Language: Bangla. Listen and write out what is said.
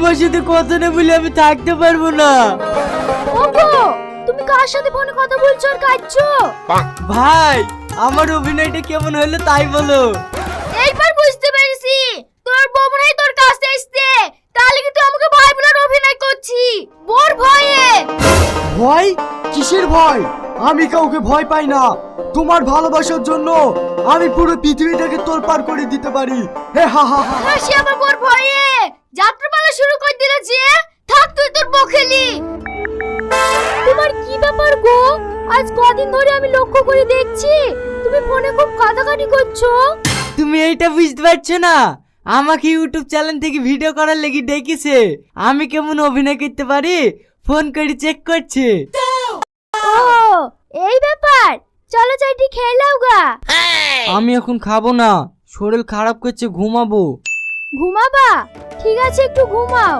তোমার সাথে কথা না বলে আমি থাকতে পারবো না। ওগো, তুমি কার সাথে ফোনে কথা বলছো আর কাঁদছো? ভাই, আমার অভিনয়টা কেমন হলো তাই বলো। এইবার বুঝতে পেরেছি তোর বউ মনে হয় তোর কাছে এসছে, তাহলে কি তুই আমাকে ভাই বলার অভিনয় করছি বোর ভয়ে? ভয়? কিসের ভয়? আমি কাউকে ভয় পাই না। তোমার ভালোবাসার জন্য আমি পুরো পৃথিবীটাকে তোলপাড় করে দিতে পারি। হে হা হা হা। হাসি আমার বোর ভয়ে যাত্রাপালা শুরু করে দিল যে। থাক তুই তোর বখেলি। তোমার কি ব্যাপার গো? আজ কদিন ধরে আমি লক্ষ্য করে দেখছি তুমি ফোনে খুব কাটাকাটি করছো। তুমি এইটা বুঝতে পারছো না? আমাকে ইউটিউব চ্যানেল থেকে ভিডিও করার লেগে ডেকেছে। আমি কেমন অভিনয় করতে পারি ফোন করে চেক করছে। ও, এই ব্যাপার। চলো চাইটি খেয়ে নাও গা। আমি এখন খাবো না, শরীর খারাপ করছে, ঘুমাবো। ঘুমাবা? ঠিক আছে, একটু ঘুমাও।